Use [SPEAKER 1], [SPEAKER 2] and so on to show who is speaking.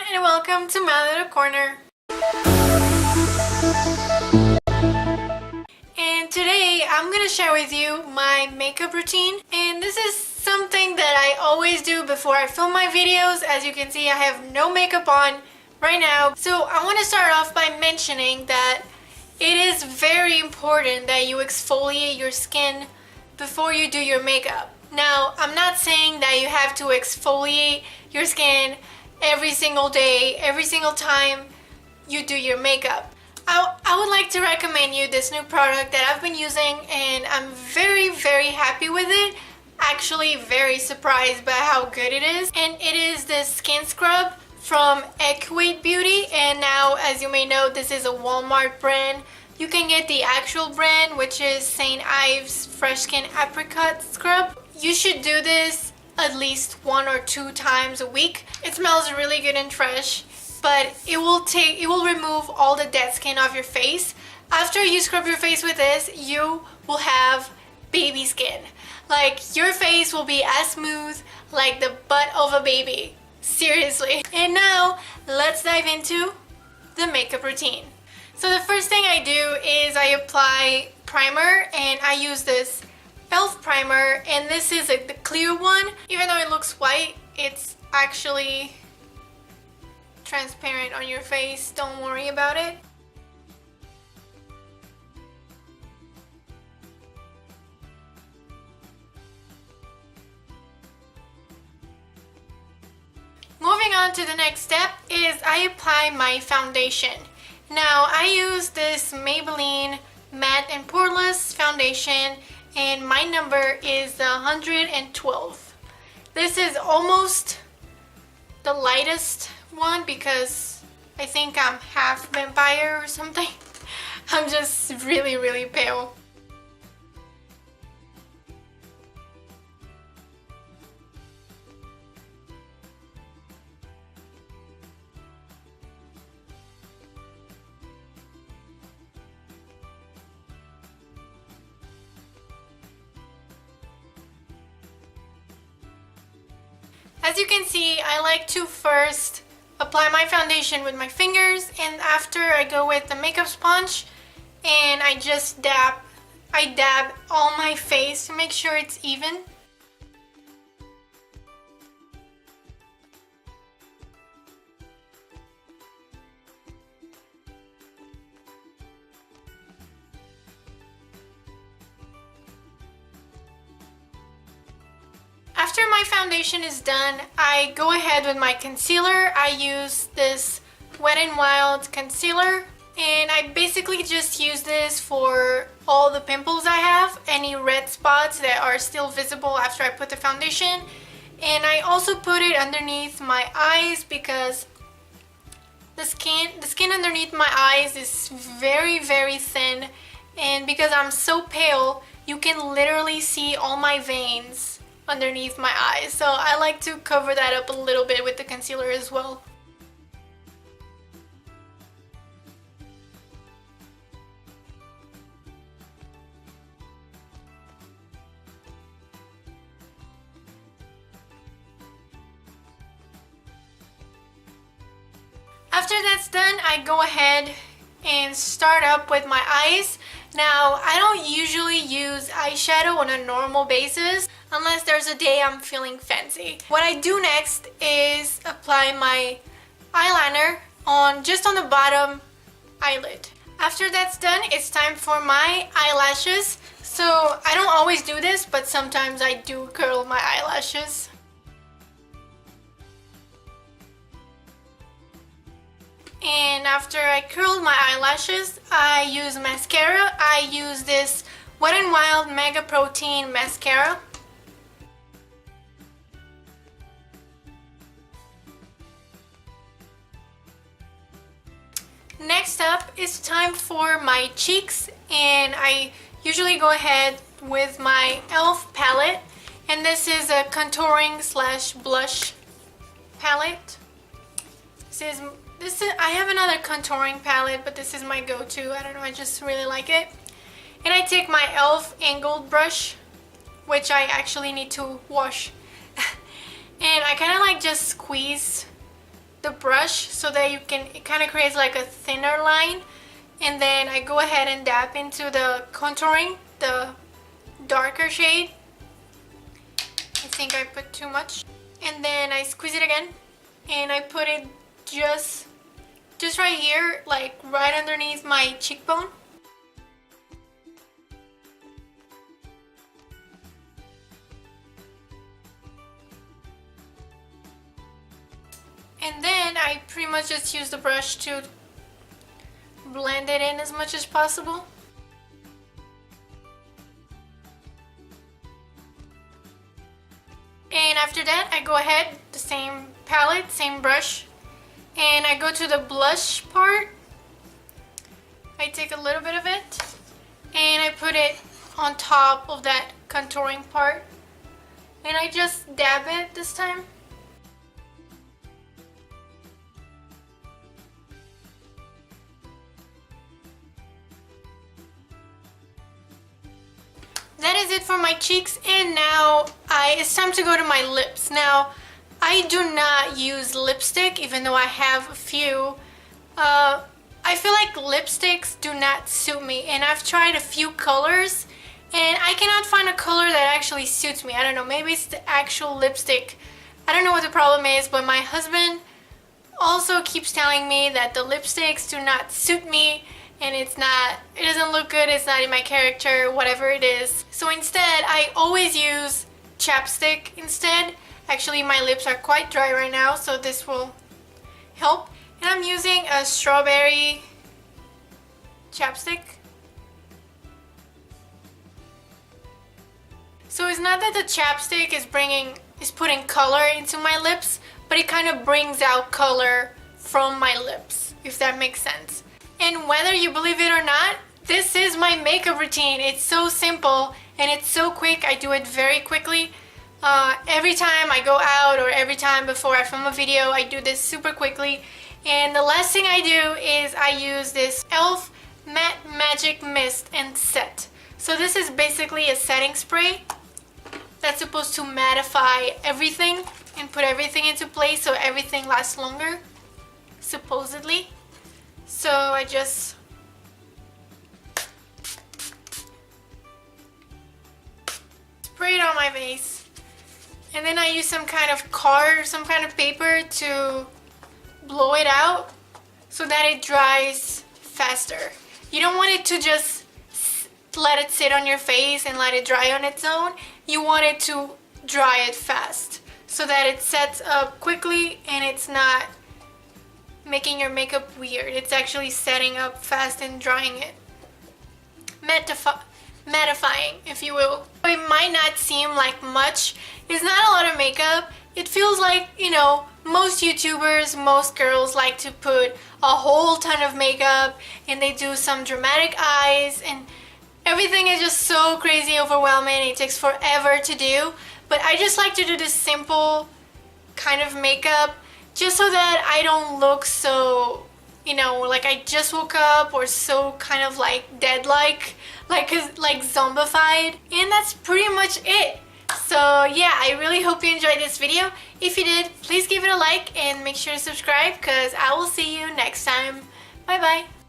[SPEAKER 1] and welcome to my little corner. And today I'm gonna share with you my makeup routine, and this is something that I always do before I film my videos. As you can see, I have no makeup on right now, so I want to start off by mentioning that it is very important that you exfoliate your skin before you do your makeup. Now, I'm not saying that you have to exfoliate your skin every single day, every single time you do your makeup. I would like to recommend you this new product that I've been using, and I'm very happy with it. Actually very surprised by how good it is. And it is the skin scrub from Equate Beauty, and now, as you may know, this is a Walmart brand. You can get the actual brand, which is St. Ives Fresh Skin Apricot Scrub. You should do this at least 1 or 2 times a week. It smells really good and fresh, but it will remove all the dead skin off your face. After you scrub your face with this, you will have baby skin. Like, your face will be as smooth like the butt of a baby. Seriously. And now, let's dive into the makeup routine. So the first thing I do is I apply primer, and I use this e.l.f. primer, and this is the clear one. Even though it looks white, it's actually transparent on your face. Don't worry about it. Moving on to the next step is I apply my foundation. Now, I use this Maybelline Matte and Poreless foundation, and my number is 112. This is almost the lightest one because I think I'm half vampire or something. I'm just really pale. As you can see, I like to first apply my foundation with my fingers, and after I go with the makeup sponge and I just dab all my face to make sure it's even. After my foundation is done, I go ahead with my concealer. I use this Wet n Wild concealer, and I basically just use this for all the pimples I have, any red spots that are still visible after I put the foundation. And I also put it underneath my eyes because the skin underneath my eyes is very thin, and because I'm so pale, you can literally see all my veins underneath my eyes, so I like to cover that up a little bit with the concealer as well. After that's done, I go ahead and start up with my eyes. Now, I don't usually use eyeshadow on a normal basis unless there's a day I'm feeling fancy. What I do next is apply my eyeliner just on the bottom eyelid. After that's done, it's time for my eyelashes. So I don't always do this, but sometimes I do curl my eyelashes. And after I curl my eyelashes, I use mascara. I use this Wet n Wild Mega Protein Mascara. Next up, it's time for my cheeks, and I usually go ahead with my e.l.f. palette, and this is a contouring slash blush palette. I have another contouring palette, but this is my go-to. I don't know, I just really like it. And I take my e.l.f. angled brush, which I actually need to wash. And I kind of like just squeeze the brush so that it kind of creates like a thinner line, and then I go ahead and dab into the contouring, the darker shade. I think I put too much. And then I squeeze it again and I put it just right here, like right underneath my cheekbone. And then I pretty much just use the brush to blend it in as much as possible. And after that, I go ahead, the same palette, same brush, and I go to the blush part. I take a little bit of it and I put it on top of that contouring part, and I just dab it this time. That is it for my cheeks, and now it's time to go to my lips. Now, I do not use lipstick, even though I have a few. I feel like lipsticks do not suit me, and I've tried a few colors, and I cannot find a color that actually suits me. I don't know, maybe it's the actual lipstick. I don't know what the problem is, but my husband also keeps telling me that the lipsticks do not suit me, and it doesn't look good, it's not in my character, whatever it is. So instead, I always use chapstick instead. Actually, my lips are quite dry right now, so this will help. And I'm using a strawberry chapstick. So it's not that the chapstick is putting color into my lips, but it kind of brings out color from my lips, if that makes sense. And whether you believe it or not, this is my makeup routine. It's so simple and it's so quick. I do it very quickly. Every time I go out or every time before I film a video, I do this super quickly. And the last thing I do is I use this e.l.f. Matte Magic Mist and Set. So this is basically a setting spray that's supposed to mattify everything and put everything into place so everything lasts longer, supposedly. So I just spray it on my face, and then I use some kind of card or some kind of paper to blow it out so that it dries faster. You don't want it to just let it sit on your face and let it dry on its own. You want it to dry it fast so that it sets up quickly and it's not making your makeup weird. It's actually setting up fast and drying it. Mattifying, if you will. It might not seem like much. It's not a lot of makeup. It feels like, you know, most YouTubers, most girls like to put a whole ton of makeup and they do some dramatic eyes and everything is just so crazy overwhelming. It takes forever to do. But I just like to do this simple kind of makeup just so that I don't look so, you know, like I just woke up, or so kind of like dead-like, like zombified. And that's pretty much it. So yeah, I really hope you enjoyed this video. If you did, please give it a like and make sure to subscribe, because I will see you next time. Bye bye.